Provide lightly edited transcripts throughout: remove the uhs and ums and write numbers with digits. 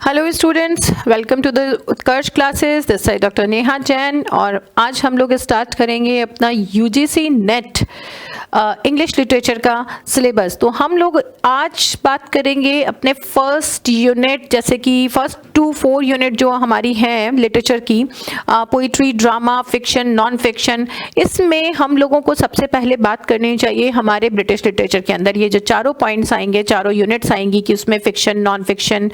Hello students, welcome to the Utkarsh classes. This side doctor Neha Jain और आज हम लोग स्टार्ट करेंगे अपना यूजीसी नेट इंग्लिश लिटरेचर का सिलेबस। तो हम लोग आज बात करेंगे अपने फर्स्ट यूनिट, जैसे कि फर्स्ट 2-4 यूनिट जो हमारी हैं लिटरेचर की, poetry, drama, fiction, non fiction. इसमें हम लोगों को सबसे पहले बात करनी चाहिए हमारे ब्रिटिश लिटरेचर के अंदर ये जो चारों पॉइंट्स आएंगे, चारों यूनिट्स आएंगी कि उसमें fiction, non fiction,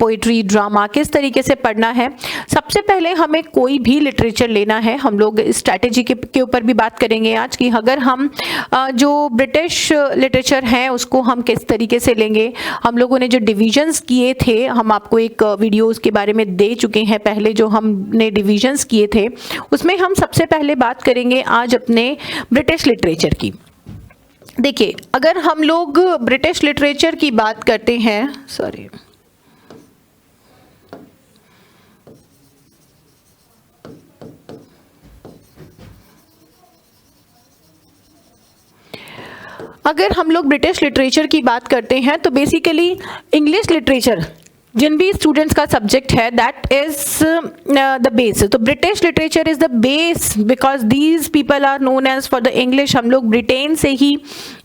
poetry, drama किस तरीके से पढ़ना है। सबसे पहले हमें कोई भी लिटरेचर लेना है, हम लोग स्ट्रैटेजी के ऊपर भी बात करेंगे आज कि अगर हम जो ब्रिटिश लिटरेचर है उसको हम किस तरीके से लेंगे। हम लोगों ने जो डिविजन्स किए थे, हम आपको एक वीडियोस के बारे में दे चुके हैं पहले, जो हमने डिविजन्स किए थे उसमें हम सबसे पहले बात करेंगे आज अपने ब्रिटिश लिटरेचर की। देखिए, अगर हम लोग ब्रिटिश लिटरेचर की बात करते हैं, सॉरी, अगर हम लोग ब्रिटिश लिटरेचर की बात करते हैं तो बेसिकली इंग्लिश लिटरेचर जिन भी स्टूडेंट्स का सब्जेक्ट है दैट इज द बेस। तो British literature is the base because these people are known as for the English. हम लोग ब्रिटेन से ही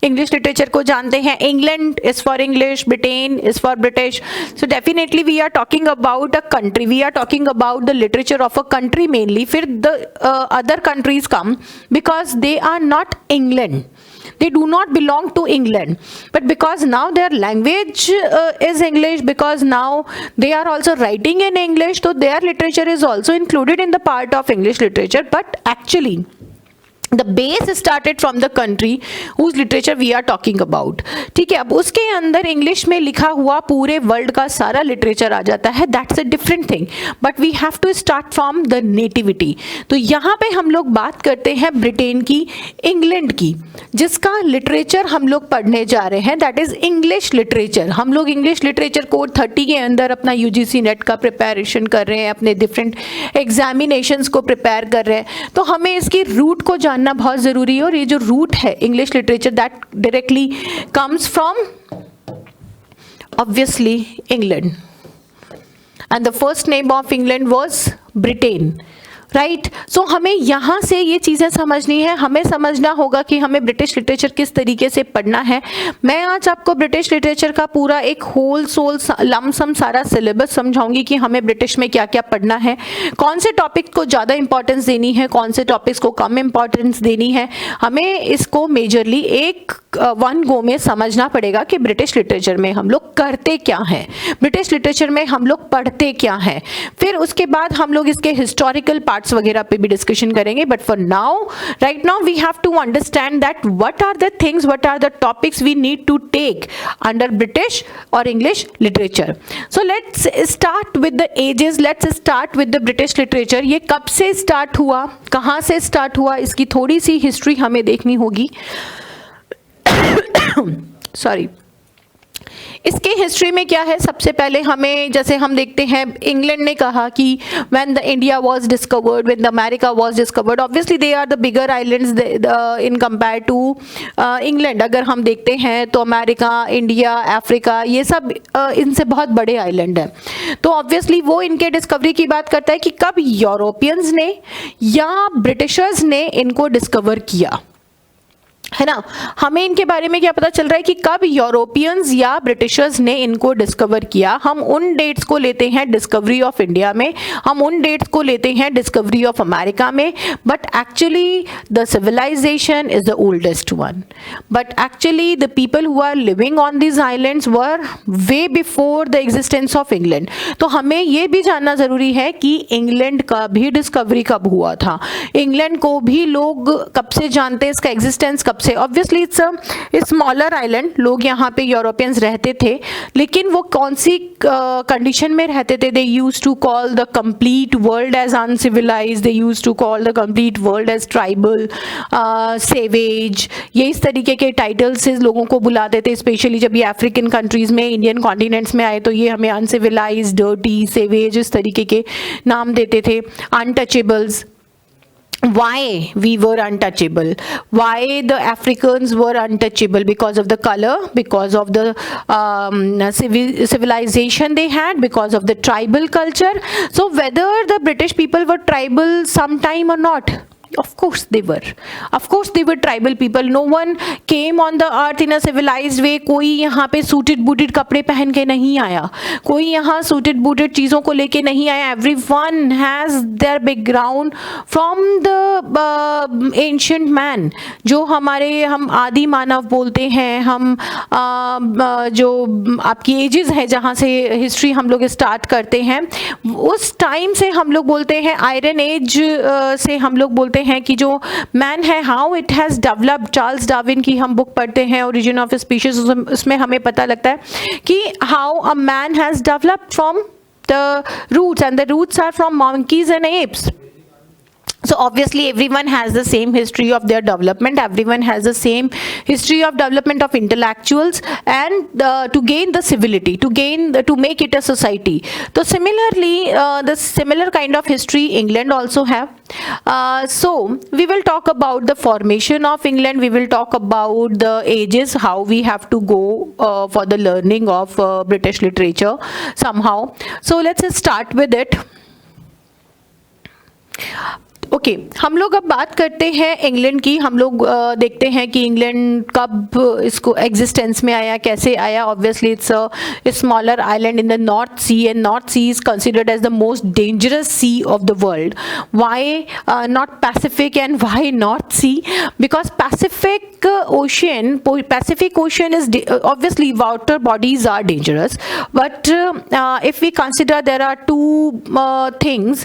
इंग्लिश लिटरेचर को जानते हैं। England is for English, Britain is for British. So definitely we are talking about a country, we are talking about the literature of a country mainly. फिर the other countries come because they are not England, they do not belong to England, but because now their language is English, because now they are also writing in English, so their literature is also included in the part of English literature, but actually the base started from the country whose literature we are talking about। ठीक है, अब उसके अंदर English में लिखा हुआ पूरे world का सारा लिटरेचर आ जाता है, that's a different thing, but we have to start from the nativity. तो यहाँ पे हम लोग बात करते हैं ब्रिटेन की, इंग्लैंड की, जिसका लिटरेचर हम लोग पढ़ने जा रहे हैं, दैट इज इंग्लिश लिटरेचर। हम लोग इंग्लिश लिटरेचर कोड 30 के अंदर अपना यूजीसी नेट का प्रिपरेशन कर रहे हैं, अपने डिफरेंट एग्जामिनेशंस को प्रिपेयर कर रहे हैं, तो हमें इसकी रूट को जानना बहुत जरूरी है। और ये जो रूट है English literature that directly comes from obviously England, and the first name of England was Britain, right. So हमें यहाँ से ये चीज़ें समझनी है, हमें समझना होगा कि हमें ब्रिटिश लिटरेचर किस तरीके से पढ़ना है। मैं आज आपको ब्रिटिश लिटरेचर का पूरा एक होल सोल लमसम सारा सिलेबस समझाऊंगी कि हमें ब्रिटिश में क्या क्या पढ़ना है, कौन से टॉपिक को ज़्यादा इंपॉर्टेंस देनी है, कौन से टॉपिक्स को कम इंपॉर्टेंस देनी है। हमें इसको मेजरली एक वन गो में समझना पड़ेगा कि ब्रिटिश लिटरेचर में हम लोग करते क्या हैं, ब्रिटिश लिटरेचर में हम लोग पढ़ते क्या हैं। फिर उसके बाद हम लोग इसके हिस्टोरिकल पार्ट्स वगैरह पे भी डिस्कशन करेंगे, but for now, right now, we have to understand that what are the things, what are the topics we need to take under British और English literature. So let's start with the ages, let's start with the British literature. ये कब से start हुआ, कहाँ से start हुआ, इसकी थोड़ी सी हिस्ट्री हमें देखनी होगी। सॉरी, इसके हिस्ट्री में क्या है, सबसे पहले हमें, जैसे हम देखते हैं, इंग्लैंड ने कहा कि when the India was discovered, when the America was discovered, obviously they are the bigger islands in compare to England. अगर हम देखते हैं तो अमेरिका, इंडिया, अफ्रीका, ये सब इनसे बहुत बड़े आइलैंड हैं। तो ऑब्वियसली वो इनके डिस्कवरी की बात करता है कि कब यूरोपियंस ने या ब्रिटिशर्स ने इनको डिस्कवर किया, है ना। हमें इनके बारे में क्या पता चल रहा है कि कब यूरोपियंस या ब्रिटिशर्स ने इनको डिस्कवर किया। हम उन डेट्स को लेते हैं डिस्कवरी ऑफ इंडिया में, हम उन डेट्स को लेते हैं डिस्कवरी ऑफ अमेरिका में, but actually the civilization is the oldest one, but actually the people who are living on this islands were they before the existence of England. तो हमें ये भी जानना जरूरी है कि इंग्लैंड का भी डिस्कवरी कब हुआ था, इंग्लैंड को भी लोग कब से जानते हैं, इसका एग्जिस्टेंस कब से। Obviously it's a smaller island, लोग यहाँ पे यूरोपियंस रहते थे, लेकिन वो कौन सी कंडीशन में रहते थे। They use to call the complete world as uncivilised, they use to call the complete world as tribal, savage, ये इस तरीके के टाइटल से लोगों को बुलाते थे। स्पेशली जब ये अफ्रीकन कंट्रीज में, इंडियन कॉन्टिनेंट्स में आए तो ये हमें अनसिविलाइज्ड, डर्टी, सेवेज, इस तरीके के नाम देते थे, untouchables. why we were untouchable, why the Africans were untouchable, because of the color, because of the civilization they had, because of the tribal culture. So whether the British people were tribal sometime or not, of course they were. Of course they were tribal people. No one came on the earth in a civilized way. कोई यहाँ पे suited booted कपड़े पहन के नहीं आया, कोई यहाँ सूटेड बूटेड चीज़ों को लेके नहीं आया. Everyone has their background from the ancient man. जो हमारे हम आदि मानव बोलते हैं, हम जो आपकी एजेस है जहाँ से हिस्ट्री हम लोग स्टार्ट करते हैं, उस टाइम से हम लोग बोलते हैं, आयरन एज से हम लोग बोलते हैं कि जो मैन है, how it has developed. Charles Darwin की हम बुक पढ़ते हैं, ओरिजिन ऑफ स्पीशीज, उसमें हमें पता लगता है कि how a man has developed from the roots, and the roots are from monkeys and apes. So obviously everyone has the same history of their development, everyone has the same history of development of intellectuals, and to gain the civility, to make it a society. So similarly, the similar kind of history England also have. So we will talk about the formation of England, we will talk about the ages, how we have to go for the learning of British literature somehow. So let's start with it. Okay हम लोग अब बात करते हैं England की. हम लोग देखते हैं कि इंग्लैंड कब इसको एग्जिस्टेंस में आया, कैसे आया. Obviously it's a smaller island in the North Sea, and North Sea is considered as the most dangerous sea of the world. Why not Pacific and why North Sea? Because Pacific Ocean is obviously water bodies are dangerous, but if we consider, there are two things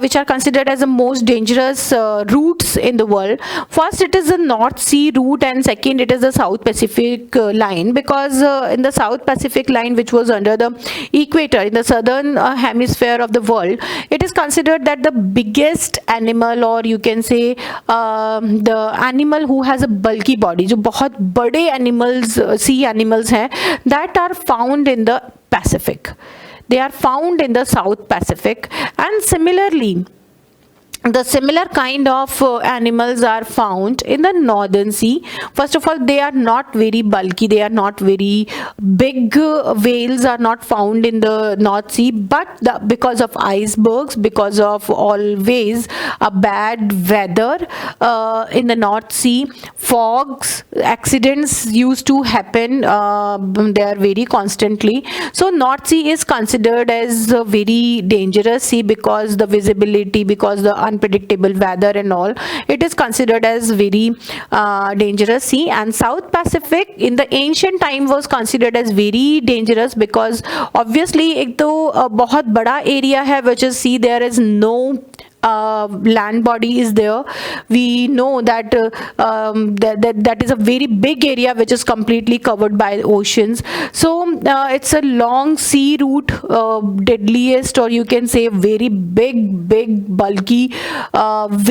which are considered as the most dangerous routes in the world. First, it is the North Sea route, and second, it is the South Pacific line, because in the South Pacific line, which was under the equator in the southern hemisphere of the world, it is considered that the biggest animal, or you can say the animal who has a bulky body, जो बहुत बड़े animals, sea animals हैं, that are found in the Pacific. They are found in the South Pacific, and similarly, the similar kind of animals are found in the northern sea. First of all, they are not very bulky, they are not very big. Whales are not found in the North Sea, but because of icebergs, because of always a bad weather in the North Sea, fogs, accidents used to happen there very constantly. So North Sea is considered as a very dangerous sea, because the visibility, because the unpredictable weather and all, it is considered as very dangerous sea. And South Pacific in the ancient time was considered as very dangerous, because obviously एक तो बहुत बड़ा area है, which is sea, there is no land body is there. We know that that is a very big area which is completely covered by oceans. So it's a long sea route, deadliest, or you can say very big bulky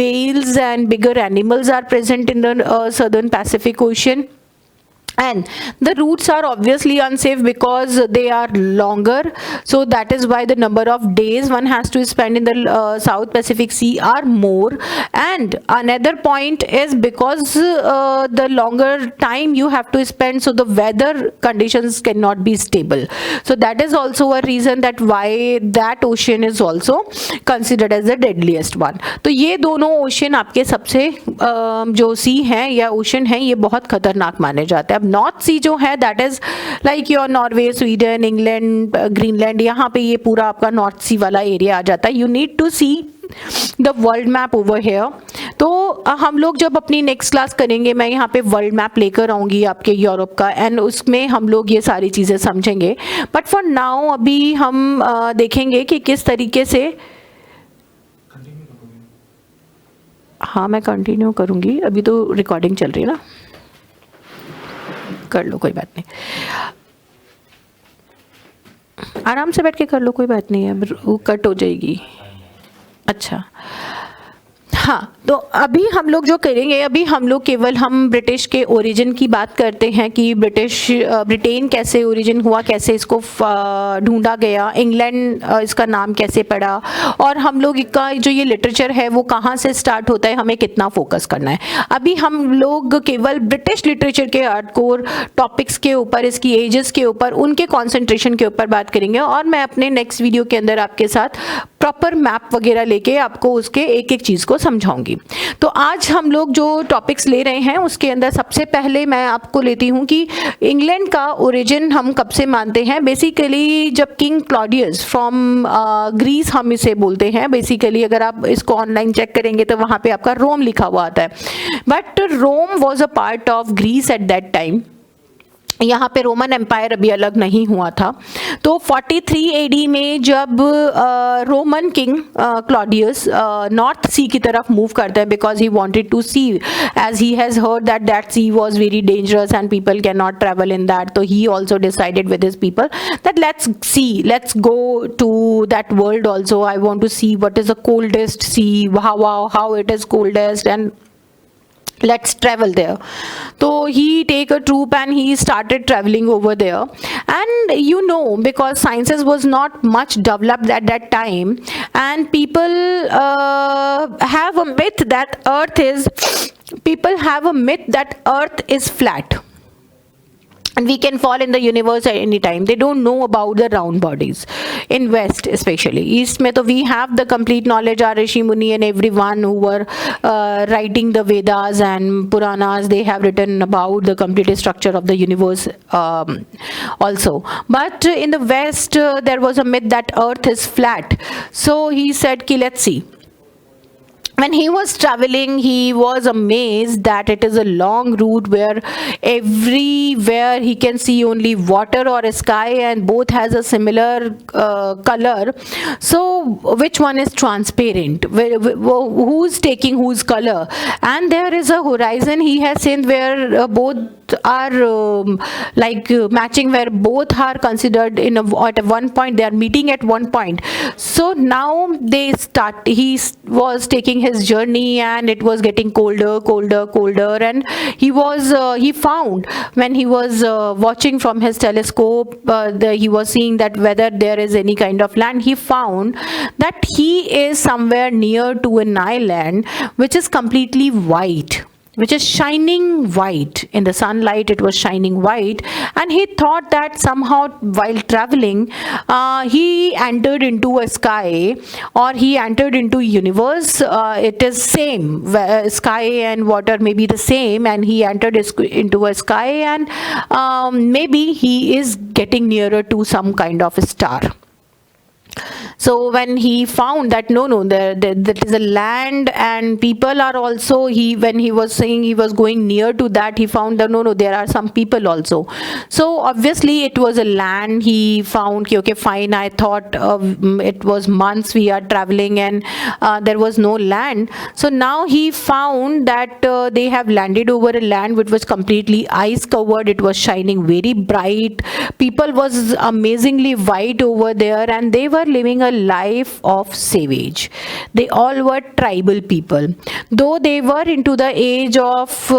whales and bigger animals are present in the southern Pacific Ocean. And the routes are obviously unsafe because they are longer, so that is why the number of days one has to spend in the South Pacific Sea are more. And another point is because the longer time you have to spend, so the weather conditions cannot be stable. So that is also a reason that why that ocean is also considered as the deadliest one. तो ये दोनों ocean आपके सबसे जो सी हैं या ocean हैं, ये बहुत खतरनाक माने जाते हैं. अब नॉर्थ सी जो है, that is like your Norway, Sweden, England, Greenland, यहाँ पे ये पूरा आपका नॉर्थ सी वाला एरिया आ जाता है. You need to see the world map over here. तो हम लोग जब अपनी नेक्स्ट क्लास करेंगे, मैं यहाँ पे वर्ल्ड मैप लेकर आऊँगी आपके यूरोप का, एंड उसमें हम लोग ये सारी चीज़ें समझेंगे. बट फॉर नाउ अभी हम देखेंगे कि किस तरीके से. हाँ, मैं कंटिन्यू करूँगी, अभी तो रिकॉर्डिंग चल रही है ना. कर लो, कोई बात नहीं, आराम से बैठ के कर लो, कोई बात नहीं है, वो कट हो जाएगी. अच्छा, हाँ, तो अभी हम लोग जो करेंगे, अभी हम लोग केवल हम ब्रिटिश के ओरिजिन की बात करते हैं कि ब्रिटेन कैसे ओरिजिन हुआ, कैसे इसको ढूंढा गया, इंग्लैंड इसका नाम कैसे पड़ा, और हम लोग का जो ये लिटरेचर है वो कहाँ से स्टार्ट होता है, हमें कितना फोकस करना है। अभी हम लोग केवल ब्रिटिश लिटरेचर के हार्डकोर टॉपिक्स के ऊपर, इसकी एजेस के ऊपर, उनके कॉन्सेंट्रेशन के ऊपर बात करेंगे, और मैं अपने नेक्स्ट वीडियो के अंदर आपके साथ प्रॉपर मैप वगैरह लेके आपको उसके एक एक चीज़ को समझाऊंगी। तो आज हम लोग जो टॉपिक्स ले रहे हैं उसके अंदर सबसे पहले मैं आपको लेती हूँ कि इंग्लैंड का ओरिजिन हम कब से मानते हैं। बेसिकली जब किंग क्लॉडियस फ्रॉम ग्रीस, हम इसे बोलते हैं, बेसिकली अगर आप इसको ऑनलाइन चेक करेंगे तो वहाँ पे आपका रोम लिखा हुआ आता है, but Rome was a part of Greece at that time. यहाँ पे रोमन एम्पायर अभी अलग नहीं हुआ था। तो 43 एडी में जब Roman king Claudius North Sea की तरफ मूव करते हैं, because he wanted to see, as he has heard that that sea was very dangerous and people can not travel in that, तो he also decided with his people that let's go to that world also, I want to see what is the coldest sea, how it is coldest, and let's travel there. So he take a troop and he started traveling over there. And you know, because sciences was not much developed at that time, and people have a myth that earth is flat and we can fall in the universe at any time. They don't know about the round bodies in West, especially East mein to we have the complete knowledge. Our Rishi Muni and everyone who were writing the Vedas and Puranas, they have written about the complete structure of the universe also. But in the West there was a myth that earth is flat. So he said ki let's see. When he was traveling, he was amazed that it is a long route where everywhere he can see only water or sky, and both has a similar color. So which one is transparent? Who's taking whose color? And there is a horizon he has seen where both are matching, where both are considered at one point, they are meeting at one point. So now he was taking his journey, and it was getting colder, and he found, when he was watching from his telescope, he was seeing that whether there is any kind of land. He found that he is somewhere near to an island which is completely white, which is shining white. In the sunlight it was shining white, and he thought that somehow while traveling he entered into a sky, or he entered into universe. It is same, sky and water may be the same, and he entered into a sky, and maybe he is getting nearer to some kind of a star. So when he found that no, that is a land and people are also, when he was saying he was going near to that, he found that no, there are some people also. So obviously it was a land. He found, okay, fine, I thought it was months we are traveling and there was no land. So now he found that they have landed over a land which was completely ice covered. It was shining very bright. People was amazingly white over there, and they were living a life of savage. They all were tribal people, though they were into the age of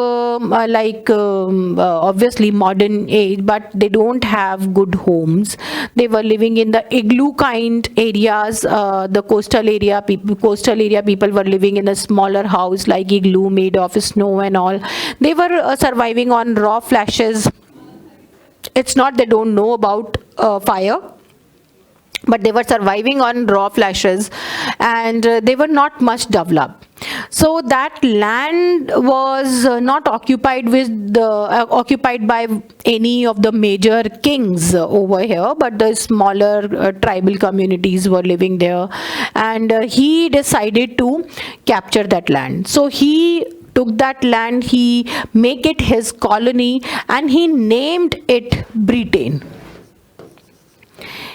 obviously modern age, but they don't have good homes. They were living in the igloo kind areas. The coastal area people were living in a smaller house like igloo made of snow and all. They were surviving on raw flashes. It's not they don't know about fire, but they were surviving on raw flashes, and they were not much developed. So that land was not occupied by any of the major kings over here, but the smaller tribal communities were living there, and he decided to capture that land. So he took that land, he made it his colony, and he named it Britain.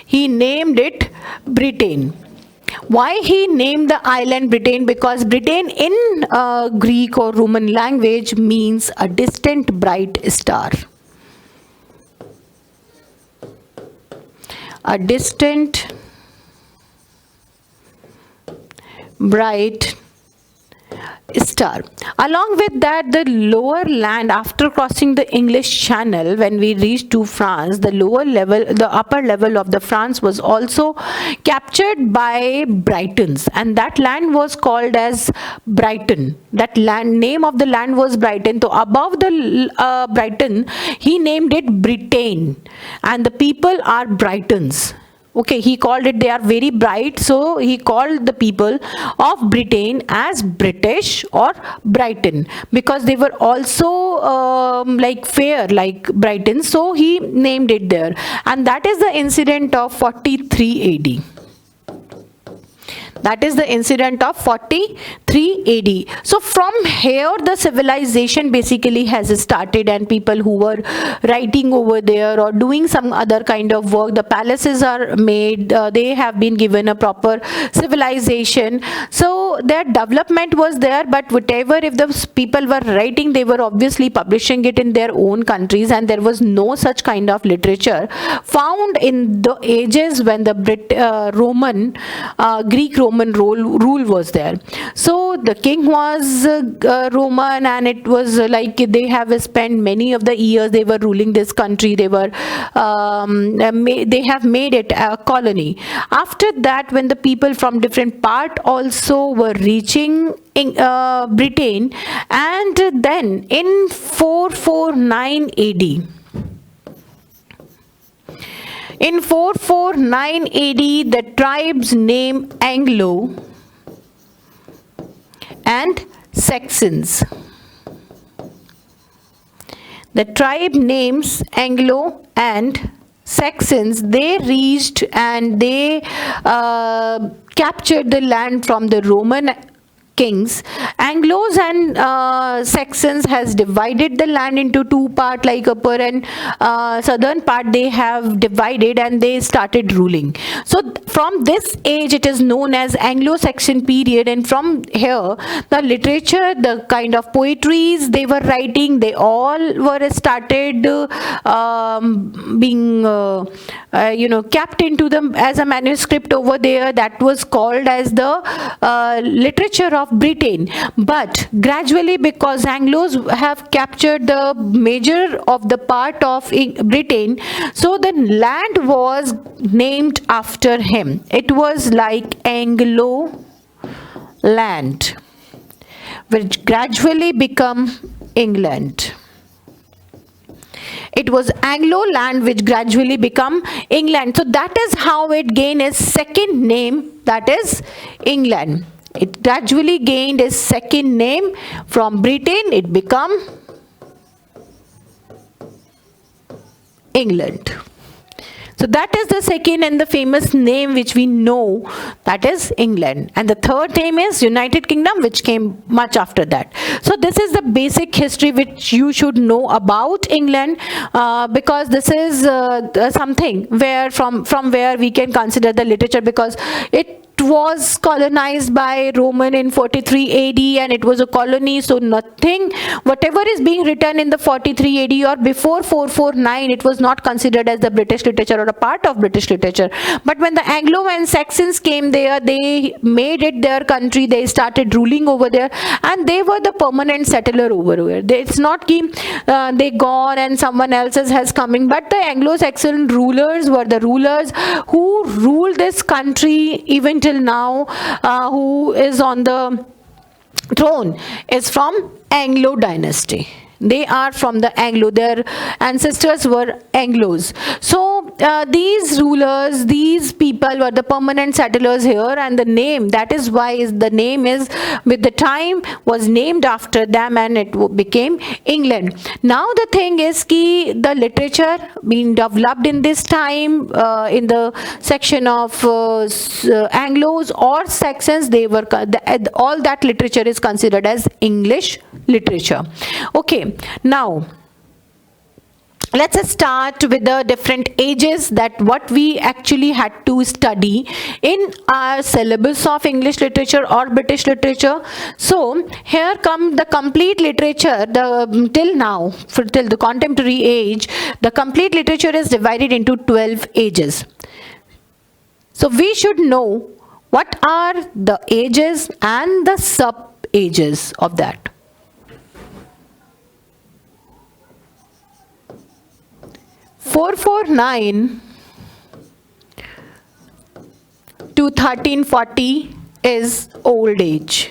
He named it Britain. Why he named the island Britain? Because Britain in Greek or Roman language means a distant bright star. A distant bright star. Along with that, the lower land after crossing the English Channel, when we reached to France, the upper level of the France was also captured by Britons, and that land was called as Brighton. That land, name of the land was Brighton. So above the Brighton, he named it Britain, and the people are Britons. Okay, he called it, they are very bright, so he called the people of Britain as British or Brighton, because they were also like fair like Brighton, so he named it there. And that is the incident of 43 AD. That is the incident of 43 AD. So from here the civilization basically has started, and people who were writing over there or doing some other kind of work, the palaces are made, they have been given a proper civilization. So their development was there, but whatever, if the people were writing, they were obviously publishing it in their own countries, and there was no such kind of literature found in the ages when the Greek Roman rule was there. So the king was Roman, and it was like they have spent many of the years they were ruling this country. They were they have made it a colony. After that, when the people from different part also were reaching in Britain, and then in 449 AD, in 449 AD, the tribes named Anglo and Saxons. The tribe names Anglo and Saxons, they reached and they captured the land from the Roman kings. Anglos and Saxons has divided the land into two parts, like upper and southern part they have divided, and they started ruling. So from this age it is known as Anglo-Saxon period, and from here the literature, the kind of poetries they were writing, they all were started being kept into them as a manuscript over there. That was called as the literature of Britain. But gradually, because Anglos have captured the major of the part of Britain, so the land was named after him. It was like Anglo land, which gradually become England. It was Anglo land which gradually become England. So that is how it gained its second name, that is England. It gradually gained its second name from Britain. It became England. So that is the second and the famous name which we know, that is England. And the third name is United Kingdom, which came much after that. So this is the basic history which you should know about England, because this is something where from where we can consider the literature, because it was colonized by Roman in 43 AD and it was a colony. So nothing, whatever is being written in the 43 AD or before 449, it was not considered as the British literature or a part of British literature. But when the Anglo and Saxons came there, they made it their country, they started ruling over there, and they were the permanent settler over there. It's not they gone and someone else has coming, but the Anglo-Saxon rulers were the rulers who ruled this country even till now. Who is on the throne is from Anglo dynasty. They are from the Anglo, their ancestors were Anglos. So these rulers, these people were the permanent settlers here, and the name, that is why the name is with the time was named after them, and it became England. Now the thing is the literature being developed in this time in the section of Anglos or Saxons, they were all that literature is considered as English literature. Okay, now let's start with the different ages that what we actually had to study in our syllabus of English literature or British literature. So here come the complete literature, till now, till the contemporary age, the complete literature is divided into 12 ages. So we should know what are the ages and the sub ages of that. (449) to 1340 is old age.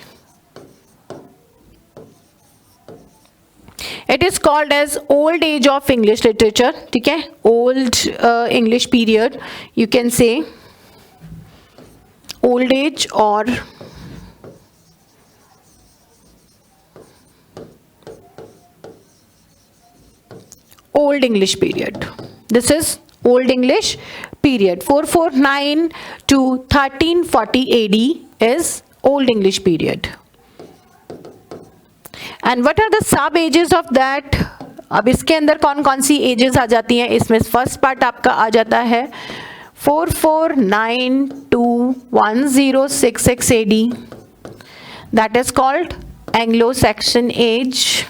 It is called as old age of English literature. ठीक है, old English period, you can say old age or old English period. This is old English period. 449 to 1340 AD is old English period. And what are the sub ages of that? अब इसके अंदर कौन कौन सी edges आ जाती हैं? इसमें first part आपका आ जाता है 449 to 1066 AD. That is called Anglo-Saxon age.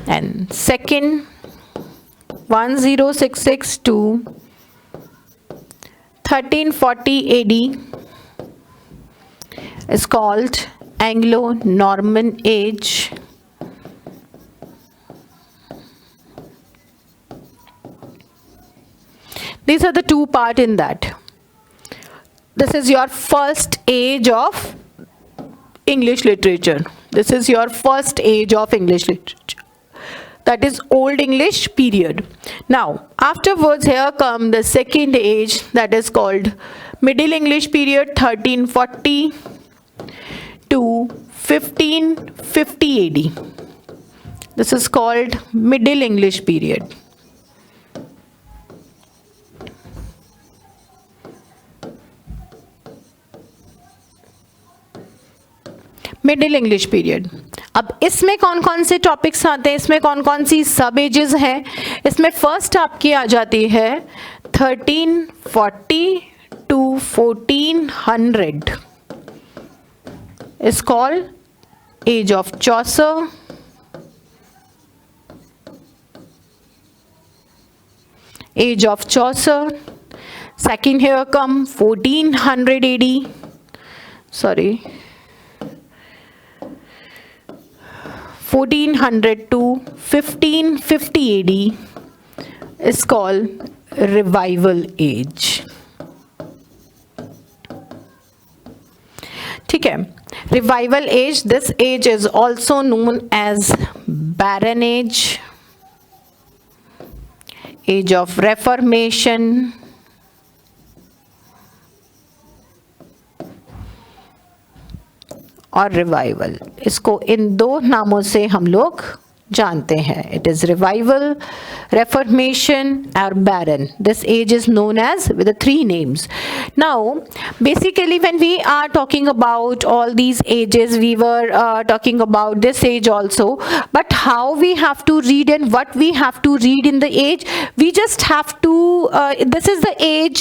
And second 1066 to 1340 AD is called Anglo-Norman age. These are the two parts in that. This is your first age of English literature. This is your first age of English literature. That is Old English period. Now, afterwards here come the second age, that is called Middle English period, 1340 to 1550 AD. This is called Middle English period. Middle English period. अब इसमें कौन कौन से topics आते हैं, इसमें कौन कौन सी सब एजेस हैं? इसमें फर्स्ट आपकी आ जाती है 1340 to 1400 is called age of Chaucer. Age of Chaucer. Second here come 1400 AD. Sorry, 1400 to 1550 AD is called revival age. ठीक है, revival age, this age is also known as barren age, age of reformation, और revival. इसको इन दो नामों से हम लोग जानते हैं. इट इज रिवाइवल, रेफॉर्मेशन और baron. This age is known as with the three names. Now basically when we are talking about all these ages, we were talking about this age also, but how we have to read and what we have to read in the age, we just have to this is the age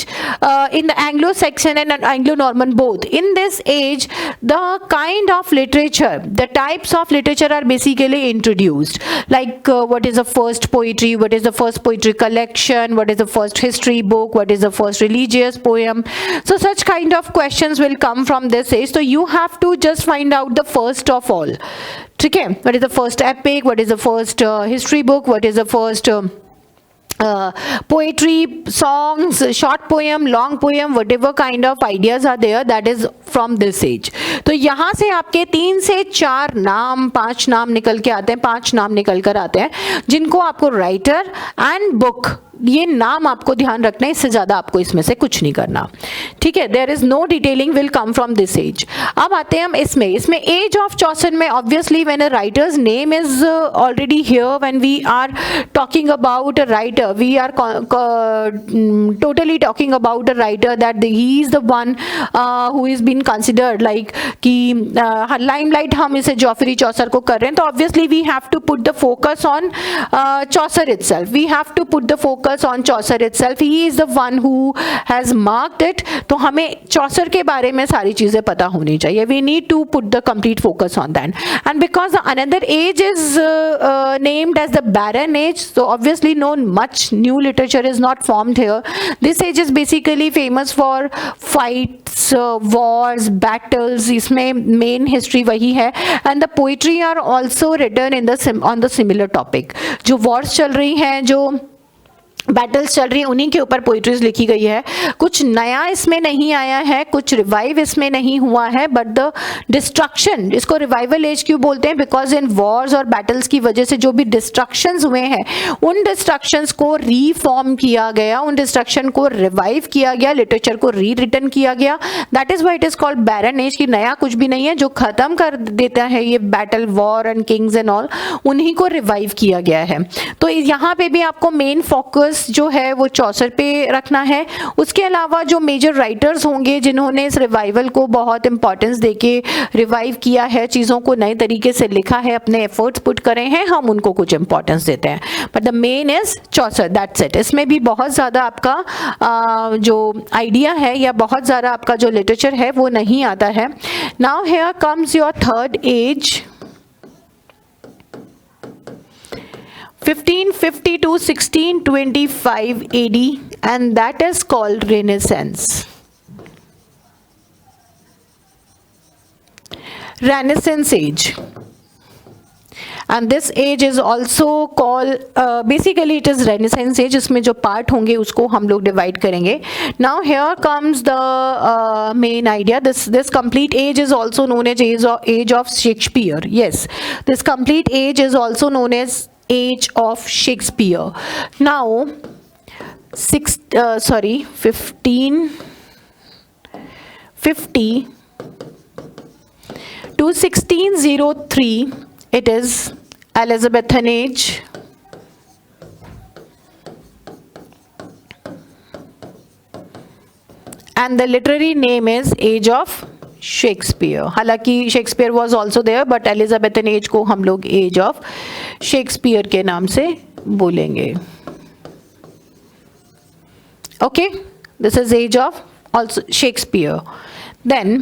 in the Anglo-Saxon and Anglo-Norman both. In this age, the kind of literature, the types of literature are basically introduced. Like what is the first poetry, what is the first poetry collection, what is the first history book, what is the first religious poem. So such kind of questions will come from this age. So you have to just find out the first of all. ठीक है, what is the first epic, what is the first history book, what is the first poetry, songs, short poem, long poem, whatever kind of ideas are there, that is from this age. तो यहाँ से आपके 3 से 4 नाम, 5 नाम निकल के आते हैं, 5 नाम निकल कर आते हैं, जिनको आपको राइटर एंड बुक, ये नाम आपको ध्यान रखना है, इससे ज़्यादा आपको इसमें से कुछ नहीं करना. ठीक है, there is no detailing will come from this age. अब आते हैं हम इसमें एज ऑफ चौसर में. Obviously when a writer's name is already here, when we are talking about a writer, we are totally talking about a writer that he is the one who is been consider like कि limelight हम इसे Geoffrey Chaucer को कर रहे हैं, तो obviously we have to put the focus on Chaucer itself, we have to put the focus on Chaucer itself, he is the one who has marked it. तो हमें चौसर के बारे में सारी चीजें पता होनी चाहिए, we need to put the complete focus on that. And because another age is named as the barren age, so obviously no much new literature is not formed here. This age is basically famous for fights, wars, battles, इसमें main history वही है, and the poetry are also written in the on the similar topic. जो wars चल रही हैं, जो battles चल रही हैं, उन्हीं के ऊपर पोइट्रीज लिखी गई है। कुछ नया इसमें नहीं आया है, कुछ रिवाइव इसमें नहीं हुआ है, बट द डिस्ट्रक्शन, इसको रिवाइवल एज क्यों बोलते हैं, बिकॉज इन वॉर्स और बैटल्स की वजह से जो भी डिस्ट्रक्शंस हुए हैं, उन डिस्ट्रक्शंस को रीफॉर्म किया गया, उन डिस्ट्रक्शन को रिवाइव किया गया, लिटरेचर को री रिटन किया गया। That is why it is called barren age, की नया कुछ भी नहीं है, जो खत्म कर देता है ये battle, war and Kings and all, उन्हीं को रिवाइव किया गया है। तो यहाँ पे भी आपको मेन फोकस जो है वो चौसर पे रखना है। उसके अलावा जो मेजर राइटर्स होंगे जिन्होंने इस रिवाइवल को बहुत इंपॉर्टेंस देके रिवाइव किया है, चीज़ों को नए तरीके से लिखा है, अपने एफर्ट्स पुट करे हैं, हम उनको कुछ इंपॉर्टेंस देते हैं, but the main is Chaucer, that's it. इसमें भी बहुत ज़्यादा आपका जो आइडिया है या बहुत ज़्यादा आपका जो लिटरेचर है वो नहीं आता है। Now here comes your third age, 1550 to 1625 AD, and that is called Renaissance. Renaissance age, and this age is also called basically it is Renaissance age. इसमें जो पार्ट होंगे उसको हम लोग डिवाइड करेंगे। Now here comes the main idea. This complete age is also known as age of Shakespeare. Yes, this complete age is also known as age of Shakespeare. Now 1550 to 1603 it is Elizabethan age, and the literary name is age of Shakespeare. हालांकि Shakespeare was also there, but Elizabethan age को हम लोग as of Shakespeare के नाम से बोलेंगे। Okay, this is age of also Shakespeare. Then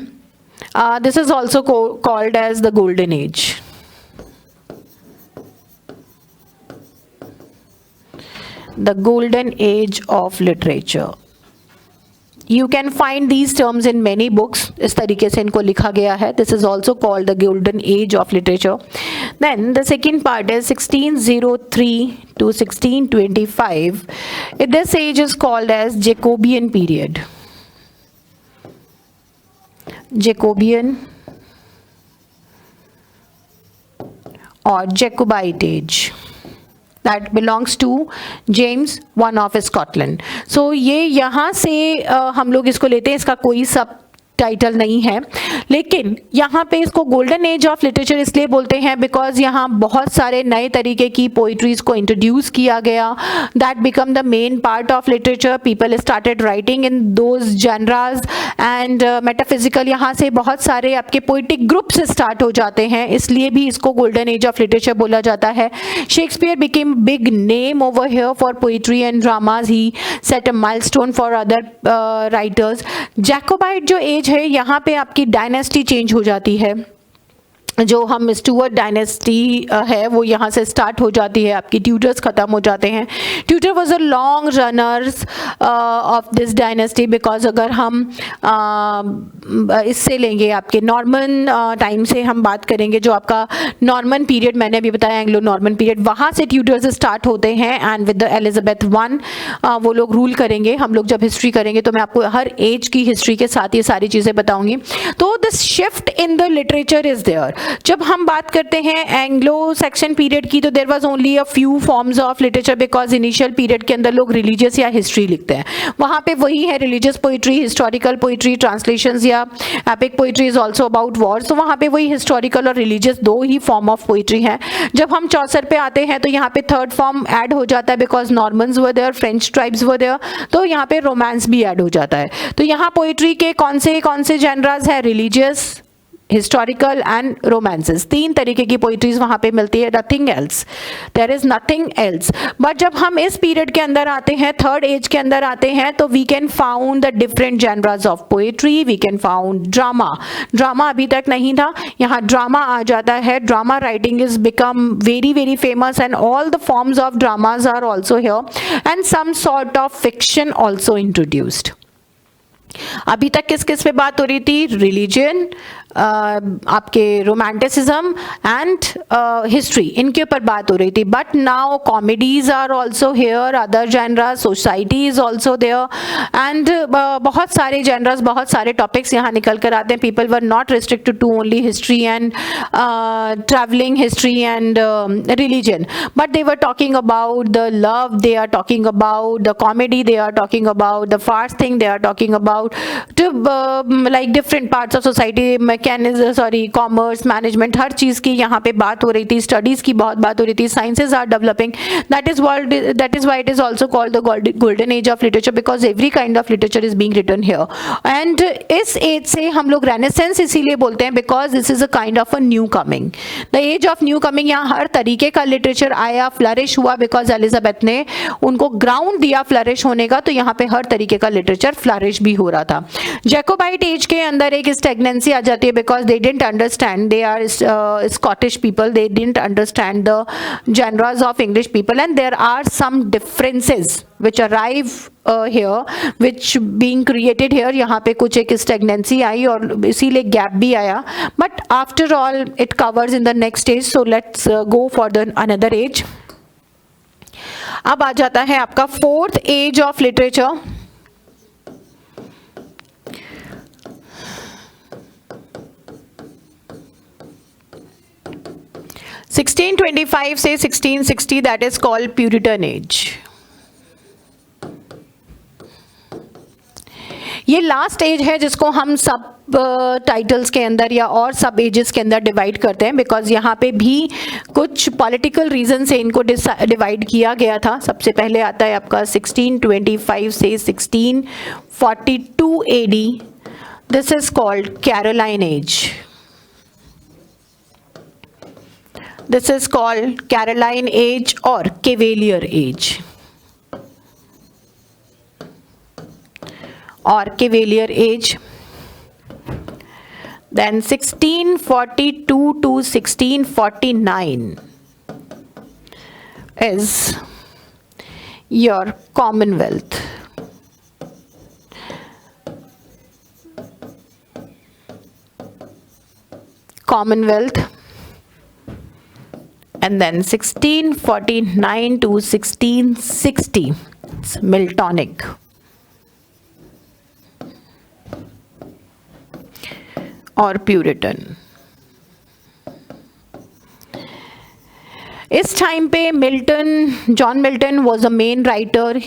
this is also called age the golden age. The golden age of literature. You can find these terms in many books. इस तरीके से इनको लिखा गया है। This is also called the golden age of literature. Then the second part is 1603 to 1625. This age is called as Jacobean period. Jacobean or Jacobite age. That belongs to James I of Scotland. So ये यहाँ से हम लोग इसको लेते हैं, इसका कोई सब टाइटल नहीं है, लेकिन यहाँ पे इसको गोल्डन एज ऑफ लिटरेचर इसलिए बोलते हैं बिकॉज यहाँ बहुत सारे नए तरीके की पोइट्रीज को इंट्रोड्यूस किया गया। That become the main part of literature, people started writing in those जनराज and metaphysical, यहाँ से बहुत सारे आपके पोइटिक ग्रुप्स स्टार्ट हो जाते हैं, इसलिए भी इसको गोल्डन एज ऑफ लिटरेचर बोला जाता है। Shakespeare became big name over here for poetry and dramas, he set a milestone for other writers. Jacobite जो एज है, यहाँ पे आपकी डायनेस्टी चेंज हो जाती है, जो हम स्टुअर्ट डायनेस्टी है वो यहाँ से स्टार्ट हो जाती है, आपकी ट्यूटर्स ख़त्म हो जाते हैं। Tutor was a long runners of this dynasty because अगर हम इससे लेंगे आपके नॉर्मन टाइम से हम बात करेंगे, जो आपका नॉर्मन पीरियड मैंने अभी बताया, एंग्लो नॉर्मन पीरियड, वहाँ से ट्यूटर्स स्टार्ट होते हैं and with the Elizabeth one वो लोग रूल करेंगे। हम लोग जब हिस्ट्री करेंगे तो मैं आपको हर एज की हिस्ट्री के साथ ये सारी चीज़ें बताऊँगी। तो this shift in the literature is there. जब हम बात करते हैं एंग्लो सेक्शन पीरियड की, तो there was only a few forms of literature, because initial period के अंदर लोग रिलीजियस या हिस्ट्री लिखते हैं, वहाँ पे वही है religious poetry, historical poetry, translations या epic poetry is also about wars, तो वहाँ पे वही हिस्टोरिकल और रिलीजियस दो ही फॉर्म ऑफ पोइट्री हैं। जब हम चौसर पे आते हैं तो यहाँ पे थर्ड फॉर्म ऐड हो जाता है, because Normans were there, French tribes were there, तो यहाँ पे रोमांस भी ऐड हो जाता है। तो यहाँ पोइट्री के कौन से जेनरास है, रिलीजियस, हिस्टोरिकल एंड रोमांसेस, तीन तरीके की पोइट्रीज वहाँ पे मिलती है, nothing else, there is nothing else. But जब हम इस पीरियड के अंदर आते हैं, थर्ड एज के अंदर आते हैं, तो we can found the different genres of poetry, we can found drama, drama अभी तक नहीं था, यहाँ ड्रामा आ जाता है, drama writing is become very famous and all the forms of dramas are also here and some sort of fiction also introduced. अभी तक किस किस पे बात हो रही थी, रिलीजन, आपके रोमांटिसिज्म एंड हिस्ट्री, इनके ऊपर बात हो रही थी। But now comedies are also here, other genres, society is also there and बहुत सारे जेनरास, बहुत सारे टॉपिक्स यहाँ निकल कर आते हैं। People were not restricted to only history and travelling, history and religion, but they were talking about the love, they are talking about the comedy, they are talking about the farce thing, they are talking about like different parts of society, commerce, management, हर चीज़ की यहाँ पे बात हो रही थी, studies की बहुत बात हो रही थी, sciences are developing, that is why it is also called the golden age of literature, because every kind of literature is being written here. And इस एज से हम लोग रेनेसेंस इसीलिए बोलते हैं, because this is a kind of a new coming, the age of new coming. यहाँ हर तरीके का लिटरेचर आया, फ्लरिश हुआ, बिकॉज एलिजाबेथ ने उनको ग्राउंड दिया फ्लरिश होने का, तो यहाँ पे हर तरीके का लिटरेचर फ्लरिश भी हो रहा था। जैकोबाइट एज के अंदर एक स्टेगनेंसी आ जाती है, because they didn't understand, they are Scottish people, they didn't understand the genres of English people, and there are some differences which arrive here, which being created here, यहाँ पे कुछ एक stagnancy आई और इसीलिए gap भी आया, but after all it covers in the next stage, so let's go for the another age। अब आ जाता है आपका fourth age of literature। 1625 से 1660, that is called Puritan age। ये लास्ट एज है जिसको हम सब टाइटल्स के अंदर या और सब एजेस के अंदर डिवाइड करते हैं, बिकॉज यहाँ पे भी कुछ पॉलिटिकल रीजन से इनको डिवाइड किया गया था। सबसे पहले आता है आपका 1625 से 1642 AD, this is called Caroline age. This is called Caroline age or Cavalier age or Cavalier age। Then 1642 to 1649 is your Commonwealth। And then 1649 to 1660, it's Miltonic or Puritan। इस टाइम पे John Milton was a main writer,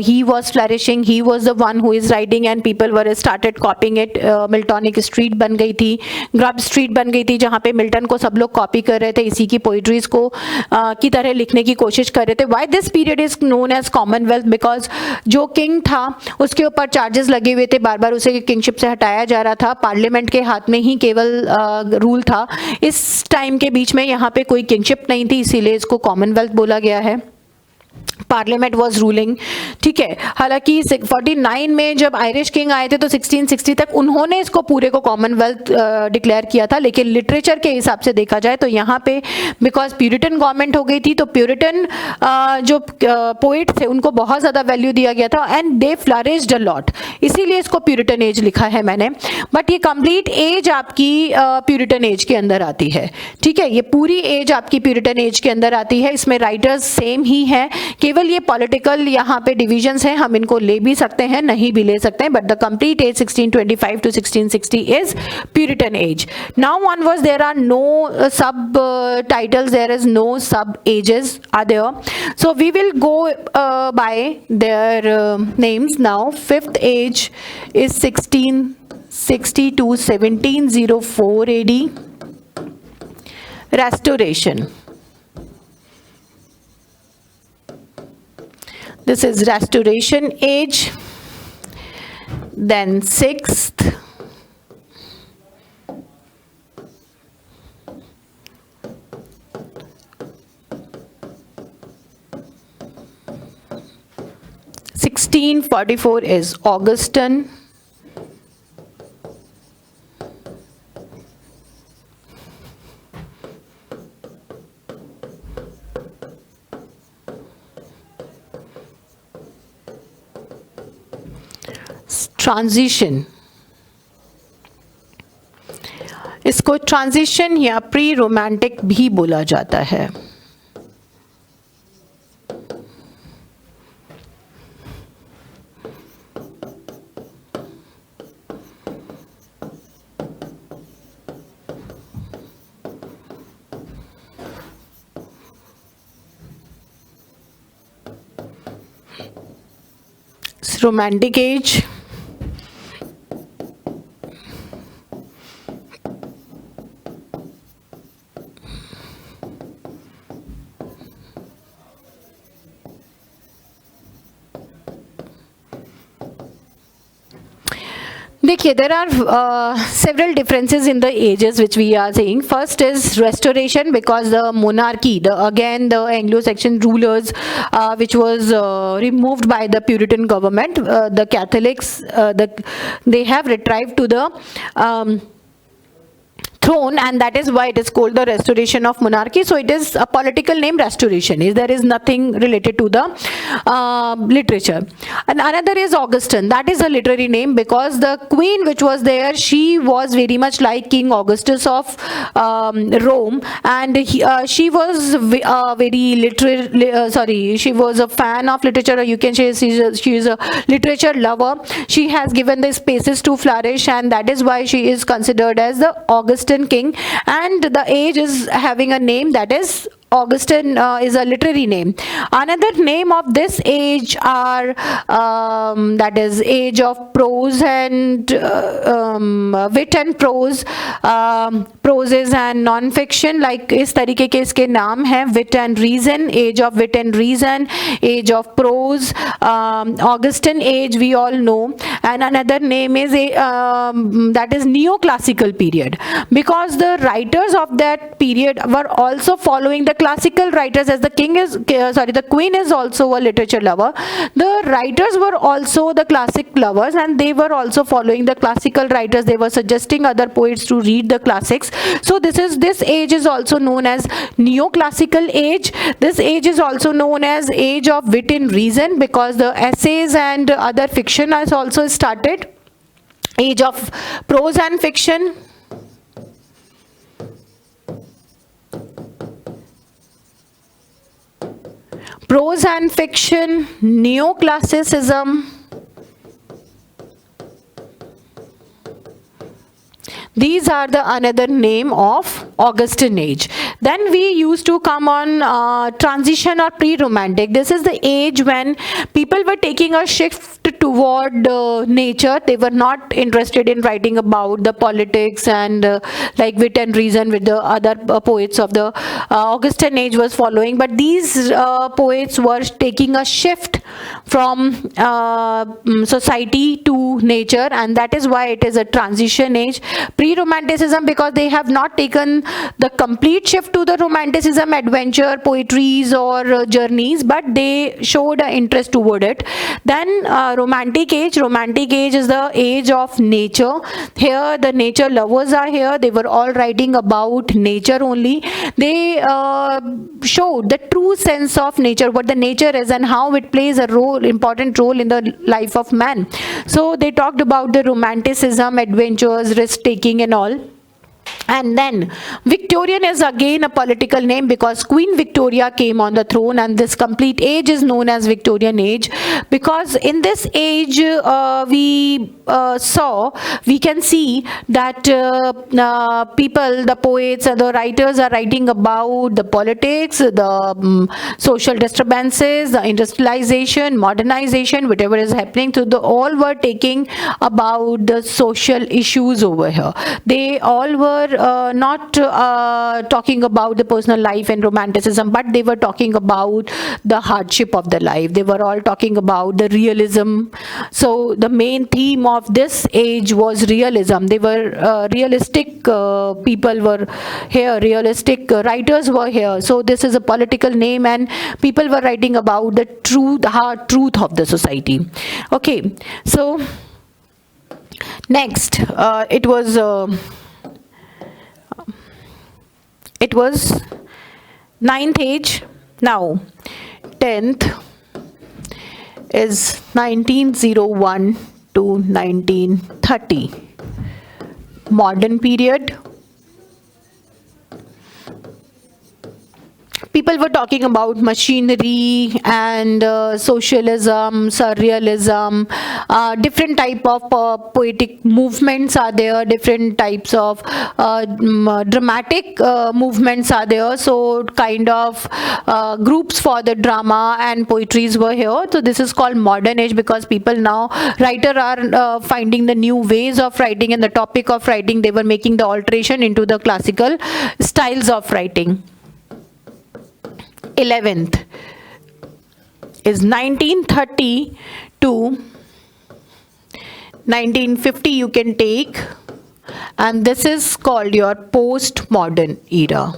he was flourishing, he was the one who is writing and people were started copying it। Miltonic street बन गई थी, grub street बन गई थी, जहाँ पे मिल्टन को सब लोग कॉपी कर रहे थे, इसी की पोइट्रीज को की तरह लिखने की कोशिश कर रहे थे। Why this period is known as commonwealth, because जो किंग था उसके ऊपर चार्जेस लगे हुए थे, बार बार उसे किंगशिप से हटाया जा रहा था, पार्लियामेंट के हाथ में ही केवल रूल था। इस टाइम के बीच में यहाँ पे कोई किंगशिप नहीं थी, इसीलिए इसको कॉमनवेल्थ बोला गया है। पार्लियामेंट वॉज रूलिंग, ठीक है। हालांकि 49 में जब आयरिश किंग आए थे तो 1660 तक उन्होंने इसको पूरे को कॉमनवेल्थ डिक्लेयर किया था, लेकिन लिटरेचर के हिसाब से देखा जाए तो यहाँ पे बिकॉज प्यूरिटन गवर्नमेंट हो गई थी, तो प्यूरिटन जो पोइट थे उनको बहुत ज़्यादा वैल्यू दिया गया था and they flourished a lot, इसीलिए इसको प्यूरिटन एज लिखा है मैंने। बट ये कंप्लीट एज आपकी प्यूरिटन एज के अंदर आती है, ठीक है। ये पूरी एज आपकी प्यूरिटन एज के अंदर आती है, इसमें राइटर्स सेम ही है, केवल केवल ये पॉलिटिकल यहाँ पे डिविजन्स हैं, हम इनको ले भी सकते हैं, नहीं भी ले सकते हैं, but the complete age 1625 to 1660 is Puritan age. Now onwards there are no sub titles, there is no sub ages are there. So we will go by their names now. Fifth age is 1660 to 1704 AD. Restoration. This is Restoration age. Then sixth, (1644) is Augustan. Transition, इसको transition या pre romantic भी बोला जाता है. Romantic as, देखिए there are several differences in the ages which we are saying. First is restoration, because the monarchy, again the Anglo-Saxon rulers which was removed by the Puritan government, the Catholics, they have retrieved to the throne, and that is why it is called the restoration of monarchy. So it is a political name, restoration. There is nothing related to the literature. And another is Augustan. That is a literary name, because the queen which was there, she was very much like King Augustus of Rome, and she was very literary, she was a fan of literature, or you can say she is a literature lover. She has given the spaces to flourish, and that is why she is considered as the Augustan king. And the age is having a name, that is Augustan is a literary name. Another name of this age are that is age of prose and wit and prose, proses and non-fiction, like इस तरीके के इसके नाम हैं. Wit and reason, age of wit and reason, age of prose, Augustan age we all know. And another name is that is neoclassical period, because the writers of that period were also following the classical writers, as the the queen is also a literature lover. The writers were also the classic lovers, and they were also following the classical writers. They were suggesting other poets to read the classics. So this age is also known as neoclassical age. This age is also known as age of wit and reason, because the essays and other fiction has also started. Age of prose and fiction. Prose and fiction, neoclassicism. These are the another name of Augustan age. Then we used to come on transition or pre-romantic. This is the age when people were taking a shift toward nature. They were not interested in writing about the politics and like wit and reason with the other poets of the Augustan age was following. But these poets were taking a shift from society to nature, and that is why it is a transition age. Pre-romanticism, because they have not taken the complete shift to the romanticism, adventure, poetries or journeys, but they showed an interest toward it. Then romantic age. Romantic age is the age of nature. Here the nature lovers are here. They were all writing about nature only. They showed the true sense of nature, what the nature is and how it plays a important role in the life of man. So they talked about the romanticism, adventures, risk taking and all. And then Victorian is again a political name because Queen Victoria came on the throne, and this complete age is known as Victorian age, because in this age we can see that people, the poets and the writers are writing about the politics, the social disturbances, the industrialization, modernization, whatever is happening. So all were taking about the social issues over here. They all were not talking about the personal life and romanticism, but they were talking about the hardship of the life. They were all talking about the realism. So the main theme of this age was realism. They were realistic people were here, realistic writers were here. So this is a political name, and people were writing about the truth, hard truth of the society. Okay, so next it was ninth age. Now 10th is 1901 to 1930, modern period. People were talking about machinery and socialism, surrealism, different type of poetic movements are there, different types of dramatic movements are there. So kind of groups for the drama and poetries were here. So this is called modern age, because people now, writer are finding the new ways of writing, and the topic of writing, they were making the alteration into the classical styles of writing. 11th is 1930 to 1950 you can take, and this is called your postmodern era.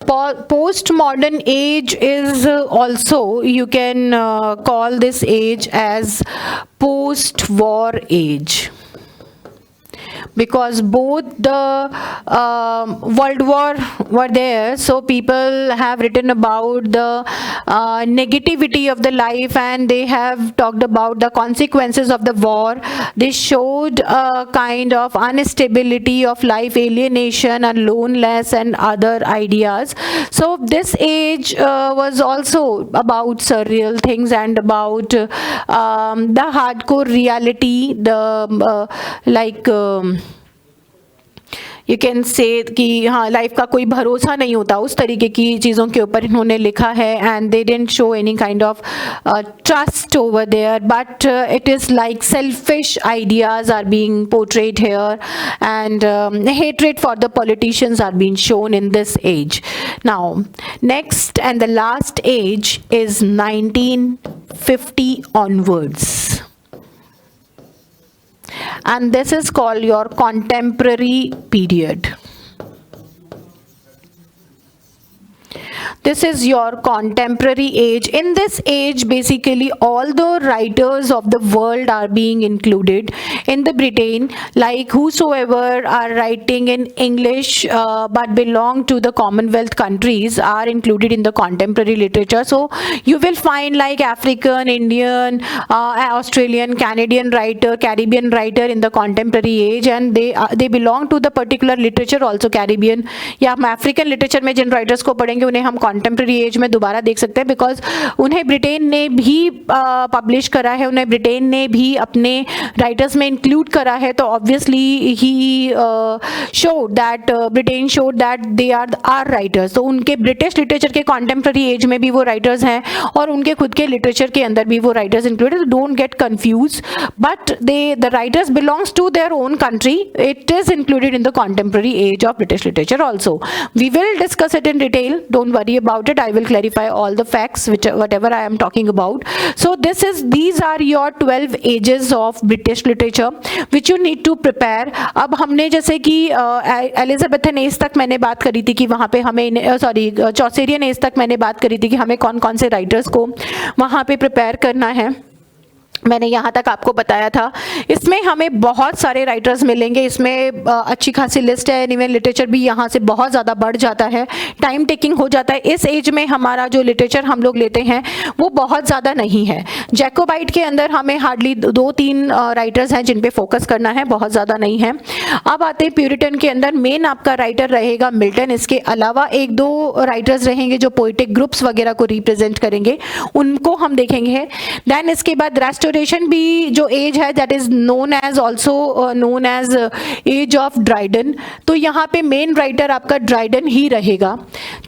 Postmodern age is also, you can call this age as post-war age, because both the World War were there. So people have written about the negativity of the life, and they have talked about the consequences of the war. They showed a kind of instability of life, alienation and loneliness and other ideas. So this age was also about surreal things and about the hardcore reality, the you can से कि हाँ, life का कोई भरोसा नहीं होता, उस तरीके की चीज़ों के ऊपर इन्होंने लिखा है. And they didn't show any kind of trust over there, but it is like selfish ideas are being portrayed here, and hatred for the politicians are being shown in this age. Now next and the last age is 1950 onwards, and this is called your contemporary period. This is your contemporary age. In this age, basically all the writers of the world are being included. In the Britain, like whosoever are writing in English but belong to the Commonwealth countries are included in the contemporary literature. So you will find like African, Indian, Australian, Canadian writer, Caribbean writer in the contemporary age, and they belong to the particular literature also. Caribbean या हम African literature में जिन writers को पढ़ेंगे उन्हें हम contemporary age में दोबारा देख सकते हैं, बिकॉज उन्हें ब्रिटेन ने भी पब्लिश करा है, उन्हें ब्रिटेन ने भी अपने राइटर्स में इंक्लूड करा है. तो ऑब्वियसली ही showed that Britain showed that they are writers. तो उनके ब्रिटिश लिटरेचर के कॉन्टेम्प्रेरी एज में भी वो राइटर्स हैं और उनके खुद के लिटरेचर के अंदर भी वो writers included. Don't get confuse, but the writers belongs to their own country. It is included in the contemporary age of British literature also. We will discuss it in detail, don't worry about it. I will clarify all the facts whatever I am talking about. So these are your 12 ages of British literature which you need to prepare. अब हमने जैसे कि Elizabethan age तक मैंने बात करी थी कि वहाँ पे हमें चौसेरियन एज तक मैंने बात करी थी कि हमें कौन कौन से राइटर्स को वहाँ पे प्रिपेयर करना है. मैंने यहाँ तक आपको बताया था। इसमें हमें बहुत सारे राइटर्स मिलेंगे, इसमें अच्छी खासी लिस्ट है। इवन लिटरेचर भी यहाँ से बहुत ज़्यादा बढ़ जाता है, टाइम टेकिंग हो जाता है। इस एज में हमारा जो लिटरेचर हम लोग लेते हैं वो बहुत ज़्यादा नहीं है। जैकोबाइट के अंदर हमें हार्डली 2-3 राइटर्स हैं जिन पे फोकस करना है, बहुत ज़्यादा नहीं है। अब आते हैं प्यूरिटन के अंदर, मेन आपका राइटर रहेगा मिल्टन। इसके अलावा 1-2 राइटर्स रहेंगे जो पोइटिक ग्रुप्स वगैरह को रिप्रेजेंट करेंगे, उनको हम देखेंगे। देन इसके बाद रेस्टोरेशन भी जो एज है that is known as also known as age of Dryden, तो यहाँ पे मेन राइटर आपका ड्राइडन ही रहेगा,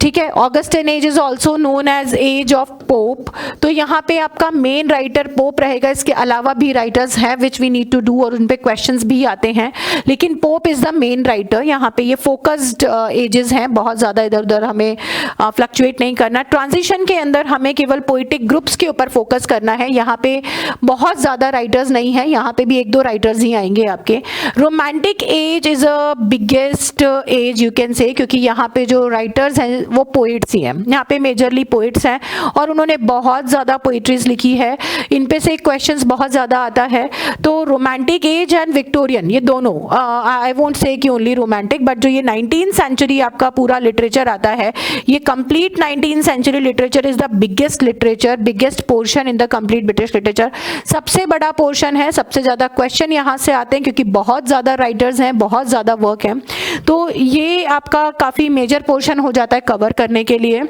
ठीक है। Augustan age is also known as age of Pope, तो यहाँ पे आपका मेन राइटर पोप रहेगा। इसके अलावा भी राइटर्स हैं which we need to do और उन पे क्वेश्चंस भी आते हैं, लेकिन Pope is the main writer. यहाँ पे ये फोकस्ड एजेस हैं, बहुत ज़्यादा इधर उधर हमें फ्लक्चुएट नहीं करना। ट्रांजिशन के अंदर हमें केवल पोइटिक ग्रुप्स के ऊपर फोकस करना है, यहाँ पे बहुत ज़्यादा राइटर्स नहीं है, यहाँ पे भी 1-2 राइटर्स ही आएंगे आपके। Romantic age is a biggest age you can say, क्योंकि यहाँ पे जो राइटर्स हैं वो पोइट्स ही हैं, यहाँ पे मेजरली पोइट्स हैं और उन्होंने बहुत ज़्यादा पोइट्रीज लिखी है, इन पे से क्वेश्चंस बहुत ज़्यादा आता है। तो रोमांटिक एज एंड विक्टोरियन, ये दोनों, आई वोंट से कि ओनली रोमांटिक, बट जो ये 19th सेंचुरी आपका पूरा लिटरेचर आता है, ये complete 19th century literature is the biggest literature, biggest portion in the complete British literature. सबसे बड़ा पोर्शन है, सबसे ज़्यादा क्वेश्चन यहाँ से आते हैं क्योंकि बहुत ज़्यादा राइटर्स हैं, बहुत ज़्यादा वर्क है, तो ये आपका काफ़ी मेजर पोर्शन हो जाता है कवर करने के लिए।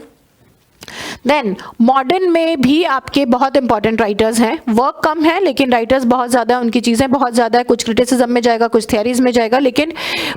देन मॉडर्न में भी आपके बहुत इंपॉर्टेंट राइटर्स हैं, वर्क कम है लेकिन राइटर्स बहुत ज़्यादा, उनकी चीज़ें बहुत ज़्यादा है, कुछ क्रिटिसिज्म में जाएगा, कुछ थियरीज में जाएगा, लेकिन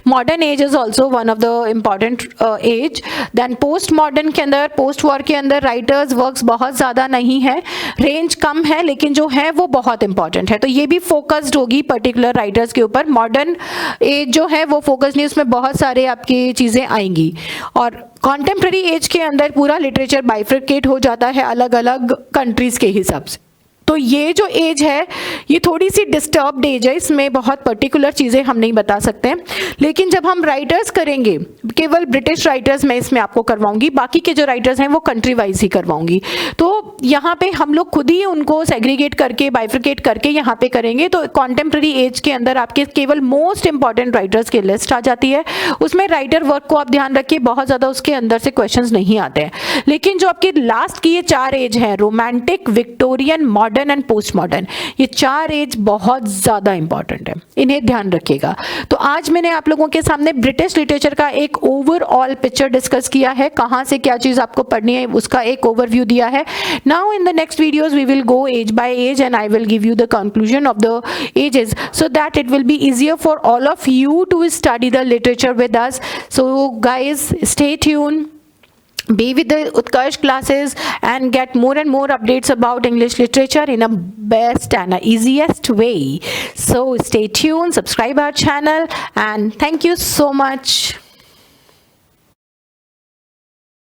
modern age is also one of the important age. Then post modern के अंदर, पोस्ट वॉर के अंदर राइटर्स वर्क्स बहुत ज़्यादा नहीं है, रेंज कम है, लेकिन जो है वो बहुत इंपॉर्टेंट है, तो ये भी फोकस्ड होगी पर्टिकुलर राइटर्स के ऊपर। मॉडर्न एज जो है वो फोकस नहीं, उसमें बहुत सारे आपकी चीज़ें आएंगी। और कॉन्टेम्प्रेरी एज के अंदर पूरा लिटरेचर बाइफ्रिकेट हो जाता है अलग अलग कंट्रीज के हिसाब से। तो ये जो एज है ये थोड़ी सी डिस्टर्ब्ड एज है, इसमें बहुत पर्टिकुलर चीज़ें हम नहीं बता सकते, लेकिन जब हम राइटर्स करेंगे, केवल ब्रिटिश राइटर्स मैं इसमें आपको करवाऊंगी, बाकी के जो राइटर्स हैं वो कंट्री वाइज ही करवाऊंगी। तो यहाँ पे हम लोग खुद ही उनको सेग्रीगेट करके, बाइफ्रिकेट करके यहाँ पे करेंगे। तो कॉन्टेम्प्रेरी एज के अंदर आपके केवल मोस्ट इंपॉर्टेंट राइटर्स की लिस्ट आ जाती है, उसमें राइटर वर्क को आप ध्यान रखिए, बहुत ज़्यादा उसके अंदर से क्वेश्चंस नहीं आते हैं। लेकिन जो आपकी लास्ट की ये 4 एज हैं, romantic, Victorian, modern and post modern, ये 4 एज बहुत ज़्यादा इंपॉर्टेंट है, इन्हें ध्यान रखिएगा। तो आज मैंने आप लोगों के सामने ब्रिटिश लिटरेचर का एक ओवरऑल पिक्चर डिस्कस किया है, कहाँ से क्या चीज़ आपको पढ़नी है उसका एक ओवरव्यू दिया है। Now in the next videos we will go age by age and I will give you the conclusion of the ages so that it will be easier for all of you to study the literature with us. So guys, stay tuned, be with the Utkarsh classes and get more and more updates about English literature in a best and a easiest way. So stay tuned, subscribe our channel, and thank you so much.